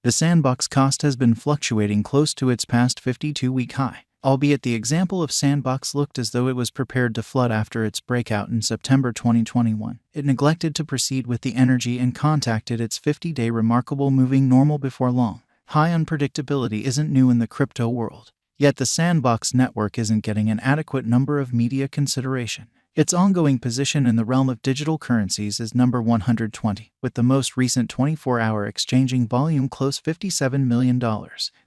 The Sandbox cost has been fluctuating close to its past 52-week high, albeit the example of Sandbox looked as though it was prepared to flood after its breakout in September 2021. It neglected to proceed with the energy and contacted its 50-day remarkable moving normal before long. High unpredictability isn't new in the crypto world, yet the Sandbox network isn't getting an adequate number of media consideration. Its ongoing position in the realm of digital currencies is number 120, with the most recent 24-hour exchanging volume close $57 million.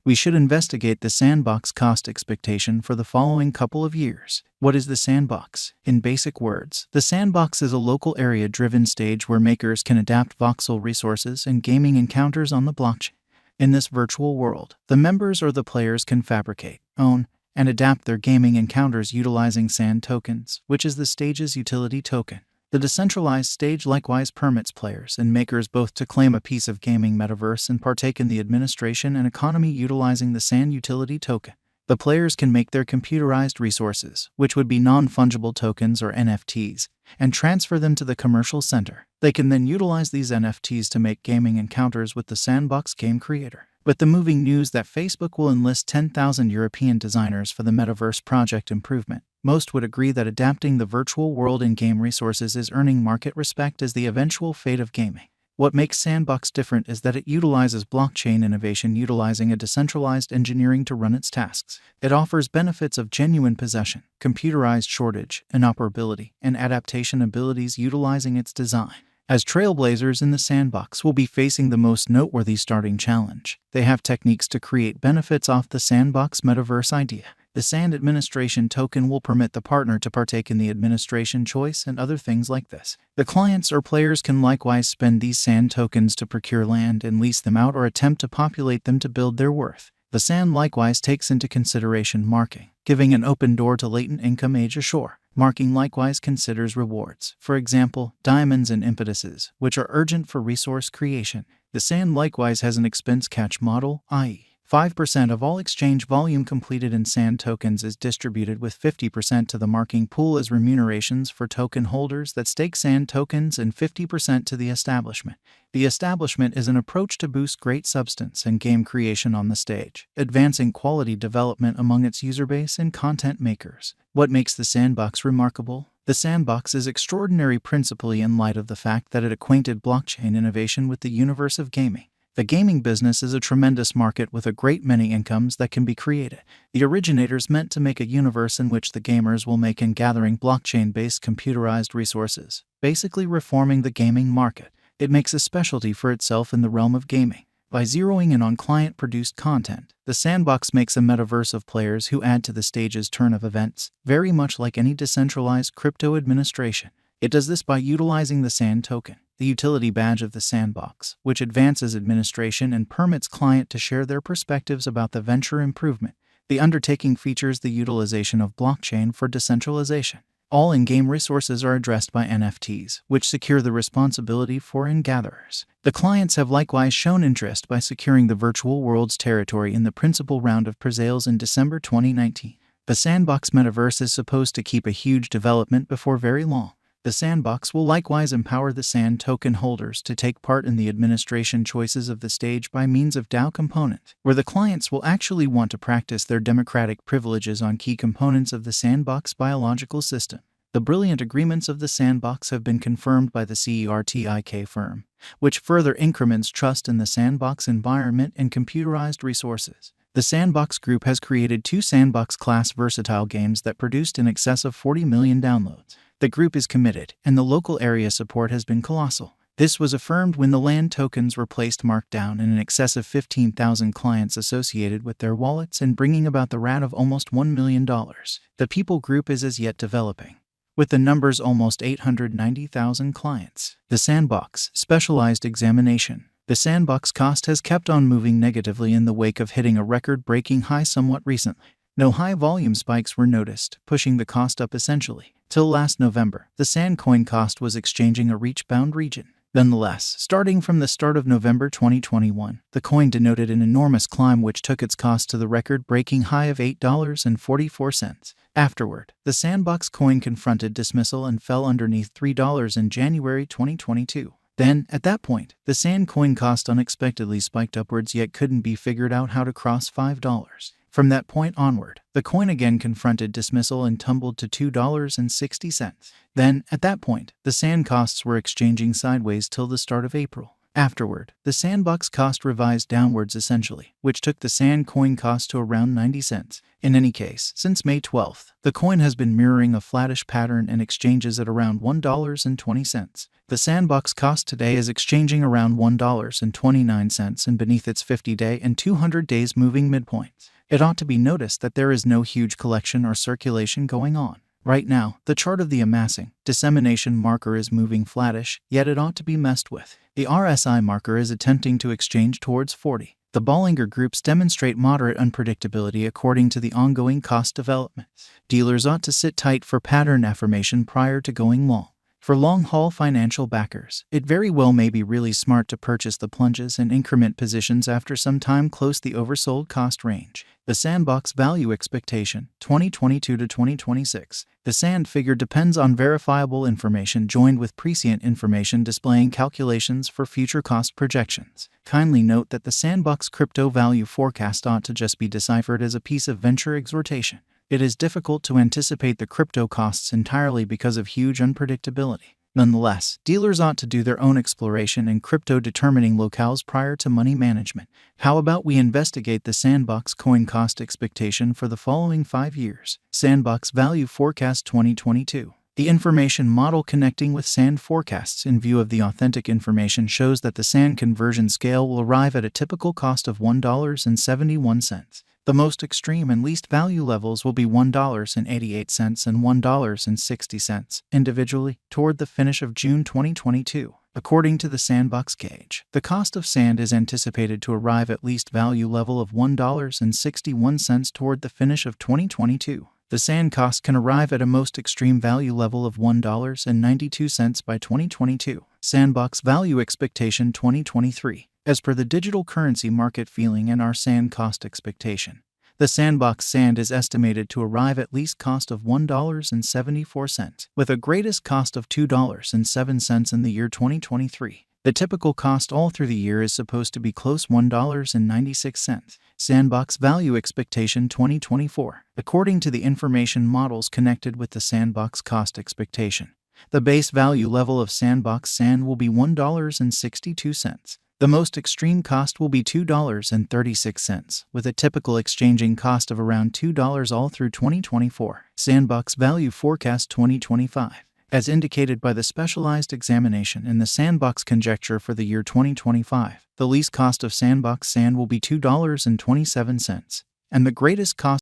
We should investigate the Sandbox cost expectation for the following couple of years. What is the Sandbox? In basic words, the Sandbox is a local area-driven stage where makers can adapt voxel resources and gaming encounters on the blockchain. In this virtual world, the members or the players can fabricate, own, and adapt their gaming encounters utilizing Sand tokens, which is the stage's utility token. The decentralized stage likewise permits players and makers both to claim a piece of gaming metaverse and partake in the administration and economy utilizing the Sand utility token. The players can make their computerized resources, which would be non-fungible tokens or NFTs, and transfer them to the commercial center. They can then utilize these NFTs to make gaming encounters with the Sandbox game creator. With the moving news that Facebook will enlist 10,000 European designers for the metaverse project improvement, most would agree that adapting the virtual world in game resources is earning market respect as the eventual fate of gaming. What makes Sandbox different is that it utilizes blockchain innovation utilizing a decentralized engineering to run its tasks. It offers benefits of genuine possession, computerized shortage, interoperability, and adaptation abilities utilizing its design. As trailblazers in the Sandbox will be facing the most noteworthy starting challenge, they have techniques to create benefits off the Sandbox metaverse idea. The Sand administration token will permit the partner to partake in the administration choice and other things like this. The clients or players can likewise spend these Sand tokens to procure land and lease them out or attempt to populate them to build their worth. The Sand likewise takes into consideration marking, giving an open door to latent income age ashore. Marking likewise considers rewards, for example, diamonds and impetuses, which are urgent for resource creation. The Sand likewise has an expense catch model, i.e., 5% of all exchange volume completed in Sand tokens is distributed with 50% to the marking pool as remunerations for token holders that stake Sand tokens and 50% to the establishment. The establishment is an approach to boost great substance and game creation on the stage, advancing quality development among its user base and content makers. What makes the Sandbox remarkable? The Sandbox is extraordinary principally in light of the fact that it acquainted blockchain innovation with the universe of gaming. The gaming business is a tremendous market with a great many incomes that can be created. The originators meant to make a universe in which the gamers will make in gathering blockchain-based computerized resources, basically reforming the gaming market. It makes a specialty for itself in the realm of gaming. By zeroing in on client-produced content, the Sandbox makes a metaverse of players who add to the stage's turn of events, very much like any decentralized crypto administration. It does this by utilizing the Sand token, the utility badge of the Sandbox, which advances administration and permits client to share their perspectives about the venture improvement. The undertaking features the utilization of blockchain for decentralization. All in-game resources are addressed by NFTs, which secure the responsibility for in-gatherers. The clients have likewise shown interest by securing the virtual world's territory in the principal round of pre-sales in December 2019. The Sandbox metaverse is supposed to keep a huge development before very long. The Sandbox will likewise empower the Sand token holders to take part in the administration choices of the stage by means of DAO component, where the clients will actually want to practice their democratic privileges on key components of the Sandbox biological system. The brilliant agreements of the Sandbox have been confirmed by the CERTIK firm, which further increments trust in the Sandbox environment and computerized resources. The Sandbox Group has created 2 Sandbox-class versatile games that produced in excess of 40 million downloads. The group is committed, and the local area support has been colossal. This was affirmed when the land tokens were placed marked down in excess of 15,000 clients associated with their wallets and bringing about the RAT of almost $1 million. The People Group is as yet developing, with the numbers almost 890,000 clients. The Sandbox Specialized Examination. The Sandbox cost has kept on moving negatively in the wake of hitting a record-breaking high somewhat recently. No high volume spikes were noticed, pushing the cost up essentially. Till last November, the Sand coin cost was exchanging a reach-bound region. Nonetheless, starting from the start of November 2021, the coin denoted an enormous climb which took its cost to the record-breaking high of $8.44. Afterward, the Sandbox coin confronted dismissal and fell underneath $3 in January 2022. Then, at that point, the Sand coin cost unexpectedly spiked upwards yet couldn't be figured out how to cross $5. From that point onward, the coin again confronted dismissal and tumbled to $2.60. Then, at that point, the Sand costs were exchanging sideways till the start of April. Afterward, the Sandbox cost revised downwards essentially, which took the Sand coin cost to around 90 cents. In any case, since May 12th, the coin has been mirroring a flattish pattern and exchanges at around $1.20. The Sandbox cost today is exchanging around $1.29 and beneath its 50-day and 200 days moving midpoints. It ought to be noticed that there is no huge collection or circulation going on. Right now, the chart of the amassing dissemination marker is moving flattish, yet it ought to be messed with. The RSI marker is attempting to exchange towards 40. The Bollinger Groups demonstrate moderate unpredictability according to the ongoing cost developments. Dealers ought to sit tight for pattern affirmation prior to going long. For long-haul financial backers, it very well may be really smart to purchase the plunges and increment positions after some time close the oversold cost range. The Sandbox value expectation, 2022 to 2026. The Sand figure depends on verifiable information joined with prescient information displaying calculations for future cost projections. Kindly note that the Sandbox crypto value forecast ought to just be deciphered as a piece of venture exhortation. It is difficult to anticipate the crypto costs entirely because of huge unpredictability. Nonetheless, dealers ought to do their own exploration in crypto determining locales prior to money management. How about we investigate the Sandbox coin cost expectation for the following 5 years? Sandbox value forecast 2022. The information model connecting with Sand forecasts in view of the authentic information shows that the Sand conversion scale will arrive at a typical cost of $1.71. The most extreme and least value levels will be $1.88 and $1.60 individually toward the finish of June 2022. According to the Sandbox gauge, the cost of Sand is anticipated to arrive at least value level of $1.61 toward the finish of 2022. The Sand cost can arrive at a most extreme value level of $1.92 by 2022. Sandbox value expectation 2023. As per the digital currency market feeling and our Sand cost expectation, the Sandbox Sand is estimated to arrive at least cost of $1.74, with a greatest cost of $2.07 in the year 2023. The typical cost all through the year is supposed to be close $1.96. Sandbox value expectation 2024. According to the information models connected with the Sandbox cost expectation, the base value level of Sandbox Sand will be $1.62. The most extreme cost will be $2.36, with a typical exchanging cost of around $2 all through 2024. Sandbox value forecast 2025. As indicated by the specialized examination in the Sandbox conjecture for the year 2025, the least cost of Sandbox Sand will be $2.27, and the greatest cost